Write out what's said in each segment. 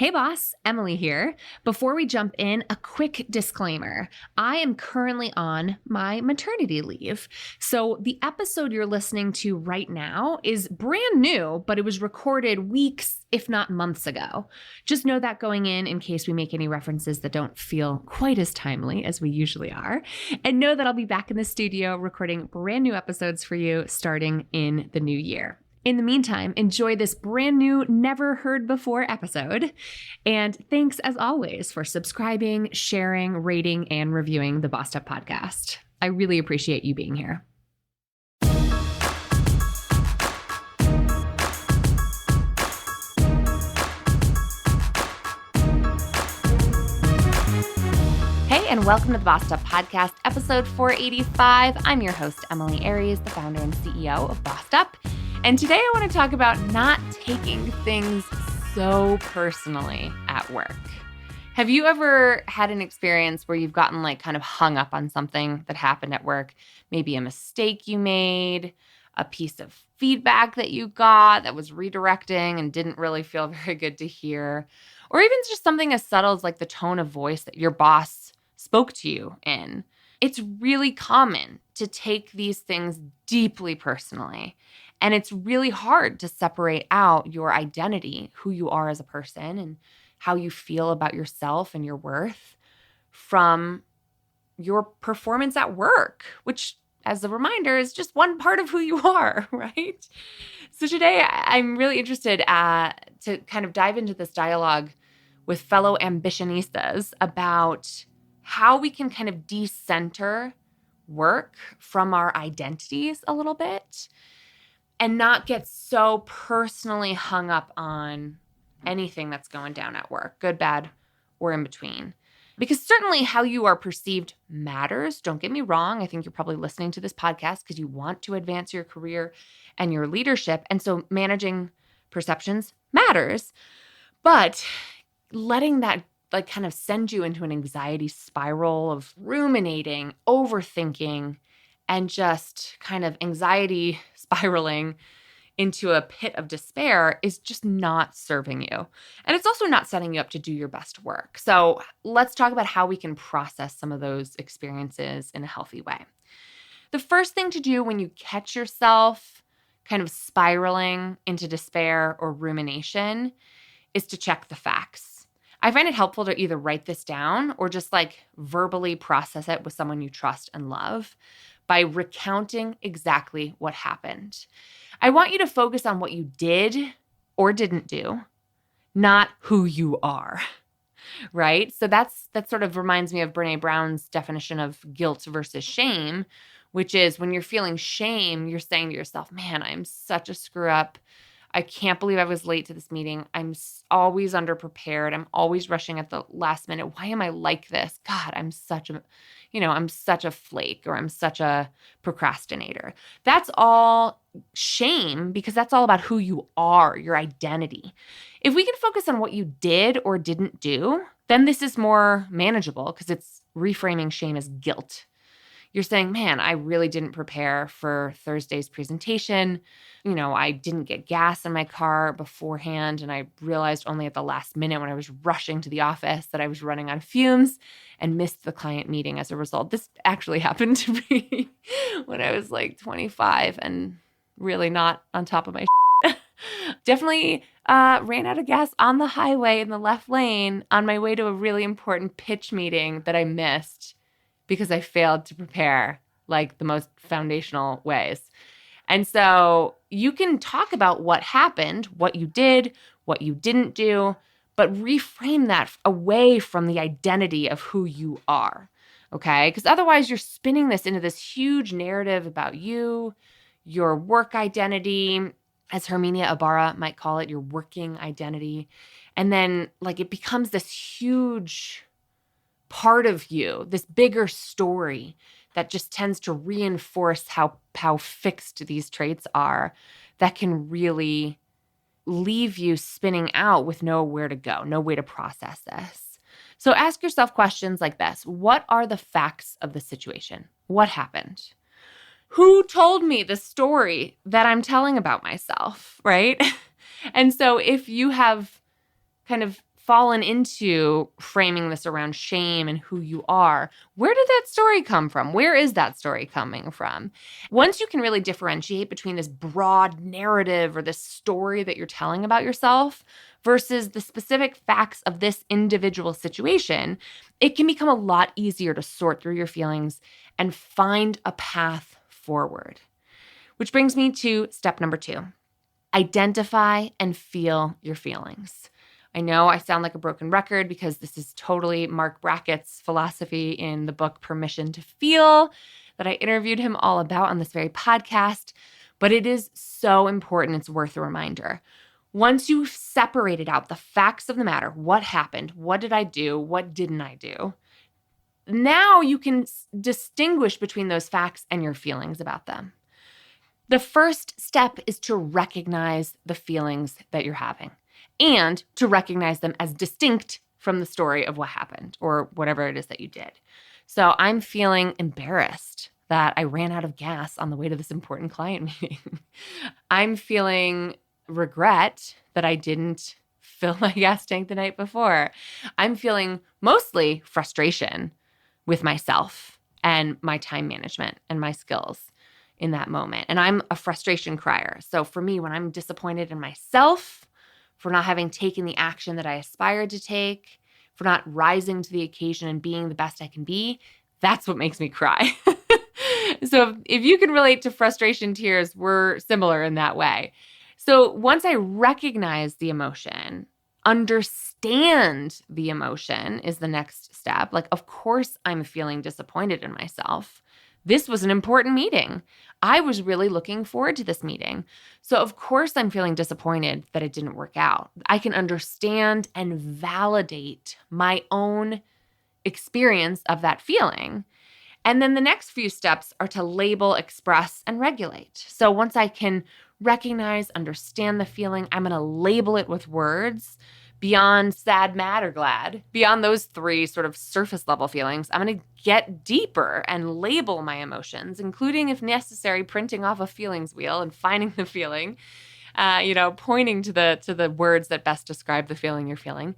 Hey boss, Emily here. Before we jump in, a quick disclaimer. I am currently on my maternity leave. So the episode you're listening to right now is brand new, but it was recorded weeks, if not months ago. Just know that going in case we make any references that don't feel quite as timely as we usually are. And know that I'll be back in the studio recording brand new episodes for you starting in the new year. In the meantime, enjoy this brand new, never heard before episode. And thanks as always for subscribing, sharing, rating, and reviewing the Bossed Up podcast. I really appreciate you being here. Hey, and welcome to the Bossed Up podcast, episode 485. I'm your host, Emily Aries, the founder and CEO of Bossed Up. And today I want to talk about not taking things so personally at work. Have you ever had an experience where you've gotten kind of hung up on something that happened at work? Maybe a mistake you made, a piece of feedback that you got that was redirecting and didn't really feel very good to hear, or even just something as subtle as the tone of voice that your boss spoke to you in. It's really common to take these things deeply personally. And it's really hard to separate out your identity, who you are as a person and how you feel about yourself and your worth from your performance at work, which, as a reminder, is just one part of who you are, right? So today I'm really interested to kind of dive into this dialogue with fellow ambitionistas about how we can kind of decenter work from our identities a little bit and not get so personally hung up on anything that's going down at work, good, bad, or in between. Because certainly how you are perceived matters. Don't get me wrong. I think you're probably listening to this podcast because you want to advance your career and your leadership. And so managing perceptions matters. But letting that kind of send you into an anxiety spiral of ruminating, overthinking, and just kind of anxiety spiraling into a pit of despair is just not serving you. And it's also not setting you up to do your best work. So let's talk about how we can process some of those experiences in a healthy way. The first thing to do when you catch yourself kind of spiraling into despair or rumination is to check the facts. I find it helpful to either write this down or just verbally process it with someone you trust and love by recounting exactly what happened. I want you to focus on what you did or didn't do, not who you are, right? So that sort of reminds me of Brené Brown's definition of guilt versus shame, which is when you're feeling shame, you're saying to yourself, man, I'm such a screw up. I can't believe I was late to this meeting. I'm always underprepared. I'm always rushing at the last minute. Why am I like this? God, I'm such a flake, or I'm such a procrastinator. That's all shame because that's all about who you are, your identity. If we can focus on what you did or didn't do, then this is more manageable because it's reframing shame as guilt. You're saying, man, I really didn't prepare for Thursday's presentation. I didn't get gas in my car beforehand, and I realized only at the last minute when I was rushing to the office that I was running on fumes and missed the client meeting as a result. This actually happened to me when I was 25 and really not on top of my shit. Definitely ran out of gas on the highway in the left lane on my way to a really important pitch meeting that I missed because I failed to prepare the most foundational ways. And so you can talk about what happened, what you did, what you didn't do, but reframe that away from the identity of who you are, okay? Because otherwise you're spinning this into this huge narrative about you, your work identity, as Herminia Ibarra might call it, your working identity. And then it becomes this huge part of you, this bigger story that just tends to reinforce how fixed these traits are that can really leave you spinning out with nowhere to go, no way to process this. So ask yourself questions like this. What are the facts of the situation? What happened? Who told me the story that I'm telling about myself, right? And so if you have kind of fallen into framing this around shame and who you are, where did that story come from? Where is that story coming from? Once you can really differentiate between this broad narrative or this story that you're telling about yourself versus the specific facts of this individual situation, it can become a lot easier to sort through your feelings and find a path forward. Which brings me to step number 2. Identify and feel your feelings. I know I sound like a broken record because this is totally Mark Brackett's philosophy in the book Permission to Feel that I interviewed him all about on this very podcast, but it is so important. It's worth a reminder. Once you've separated out the facts of the matter, what happened, what did I do, what didn't I do, now you can distinguish between those facts and your feelings about them. The first step is to recognize the feelings that you're having and to recognize them as distinct from the story of what happened or whatever it is that you did. So I'm feeling embarrassed that I ran out of gas on the way to this important client meeting. I'm feeling regret that I didn't fill my gas tank the night before. I'm feeling mostly frustration with myself and my time management and my skills in that moment. And I'm a frustration crier. So for me, when I'm disappointed in myself for not having taken the action that I aspired to take, for not rising to the occasion and being the best I can be, that's what makes me cry. So if you can relate to frustration tears, we're similar in that way. So once I recognize the emotion, understand the emotion is the next step. Like, of course, I'm feeling disappointed in myself. This was an important meeting. I was really looking forward to this meeting. So of course I'm feeling disappointed that it didn't work out. I can understand and validate my own experience of that feeling. And then the next few steps are to label, express, and regulate. So once I can recognize, understand the feeling, I'm going to label it with words beyond sad, mad, or glad. Beyond those 3 sort of surface level feelings, I'm going to get deeper and label my emotions, including, if necessary, printing off a feelings wheel and finding the feeling, pointing to the words that best describe the feeling you're feeling.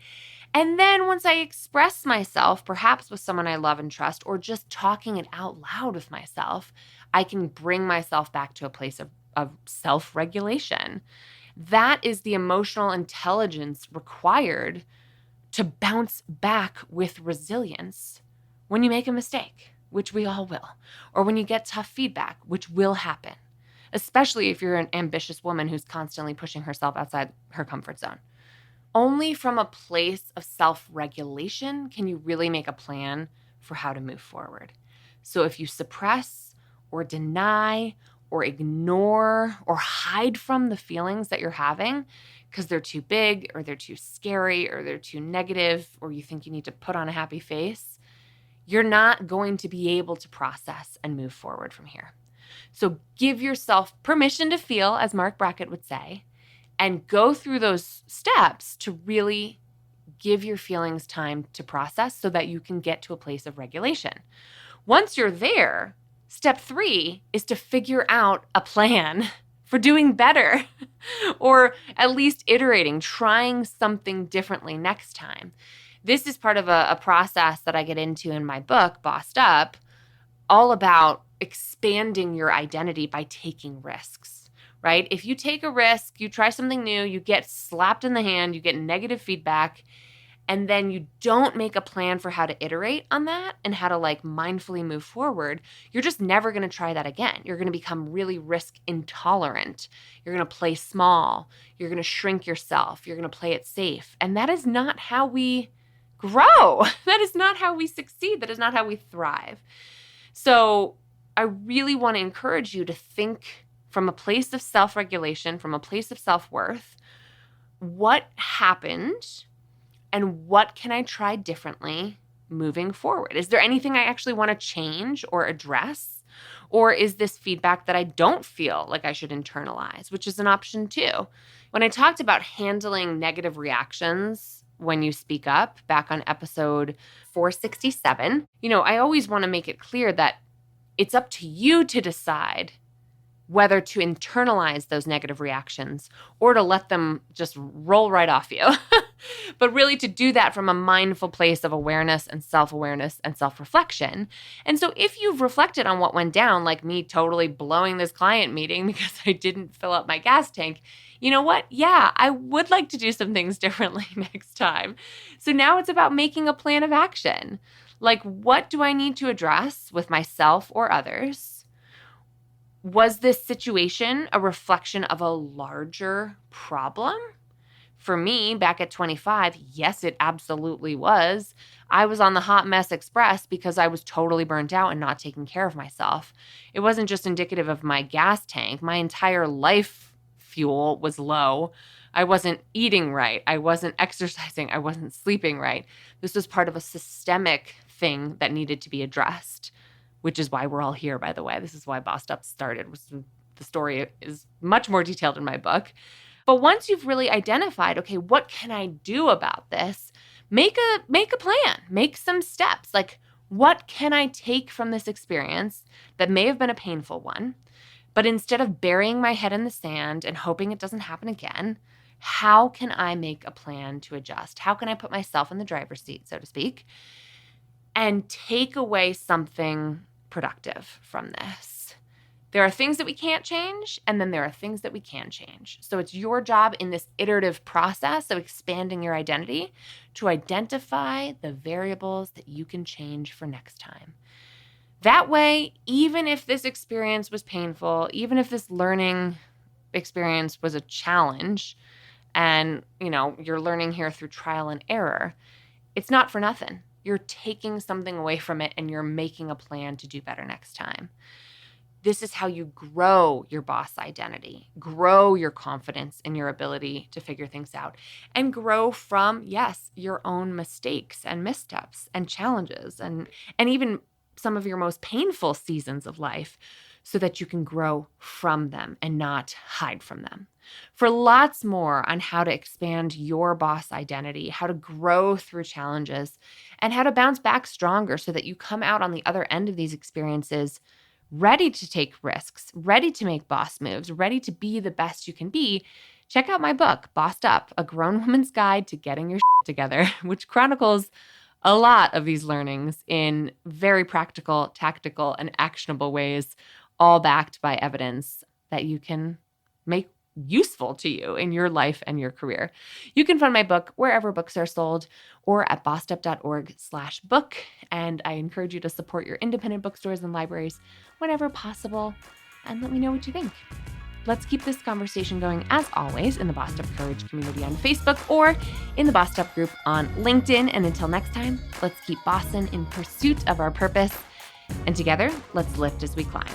And then once I express myself, perhaps with someone I love and trust, or just talking it out loud with myself, I can bring myself back to a place of self-regulation. That is the emotional intelligence required to bounce back with resilience when you make a mistake, which we all will, or when you get tough feedback, which will happen, especially if you're an ambitious woman who's constantly pushing herself outside her comfort zone. Only from a place of self-regulation can you really make a plan for how to move forward. So if you suppress or deny or ignore or hide from the feelings that you're having because they're too big or they're too scary or they're too negative or you think you need to put on a happy face, you're not going to be able to process and move forward from here. So give yourself permission to feel, as Mark Brackett would say, and go through those steps to really give your feelings time to process so that you can get to a place of regulation. Once you're there, step 3 is to figure out a plan for doing better or at least iterating, trying something differently next time. This is part of a process that I get into in my book, Bossed Up, all about expanding your identity by taking risks. Right? If you take a risk, you try something new, you get slapped in the hand, you get negative feedback, and then you don't make a plan for how to iterate on that and how to mindfully move forward, you're just never going to try that again. You're going to become really risk intolerant. You're going to play small. You're going to shrink yourself. You're going to play it safe. And that is not how we grow. That is not how we succeed. That is not how we thrive. So I really want to encourage you to think from a place of self-regulation, from a place of self-worth, what happened and what can I try differently moving forward? Is there anything I actually want to change or address? Or is this feedback that I don't feel like I should internalize, which is an option too? When I talked about handling negative reactions when you speak up back on episode 467, I always want to make it clear that it's up to you to decide whether to internalize those negative reactions or to let them just roll right off you. but really to do that from a mindful place of awareness and self-reflection. And so if you've reflected on what went down, like me totally blowing this client meeting because I didn't fill up my gas tank, you know what? Yeah, I would like to do some things differently next time. So now it's about making a plan of action. Like, what do I need to address with myself or others? Was this situation a reflection of a larger problem? For me, back at 25, yes, it absolutely was. I was on the hot mess express because I was totally burnt out and not taking care of myself. It wasn't just indicative of my gas tank. My entire life fuel was low. I wasn't eating right. I wasn't exercising. I wasn't sleeping right. This was part of a systemic thing that needed to be addressed, which is why we're all here, by the way. This is why Bossed Up started. The story is much more detailed in my book. But once you've really identified, okay, what can I do about this? Make a plan, make some steps. Like, what can I take from this experience that may have been a painful one? But instead of burying my head in the sand and hoping it doesn't happen again, how can I make a plan to adjust? How can I put myself in the driver's seat, so to speak, and take away something productive from this? There are things that we can't change, and then there are things that we can change. So it's your job in this iterative process of expanding your identity to identify the variables that you can change for next time. That way, even if this experience was painful, even if this learning experience was a challenge, and you're learning here through trial and error, it's not for nothing. You're taking something away from it, and you're making a plan to do better next time. This is how you grow your boss identity, grow your confidence in your ability to figure things out, and grow from, yes, your own mistakes and missteps and challenges and even some of your most painful seasons of life so that you can grow from them and not hide from them. For lots more on how to expand your boss identity, how to grow through challenges, and how to bounce back stronger so that you come out on the other end of these experiences ready to take risks, ready to make boss moves, ready to be the best you can be, check out my book, Bossed Up, A Grown Woman's Guide to Getting Your Shit Together, which chronicles a lot of these learnings in very practical, tactical, and actionable ways, all backed by evidence that you can make useful to you in your life and your career. You can find my book wherever books are sold or at bossedup.org/book. And I encourage you to support your independent bookstores and libraries whenever possible. And let me know what you think. Let's keep this conversation going, as always, in the Bossed Up Courage community on Facebook or in the Bossed Up group on LinkedIn. And until next time, let's keep bossin' in pursuit of our purpose. And together, let's lift as we climb.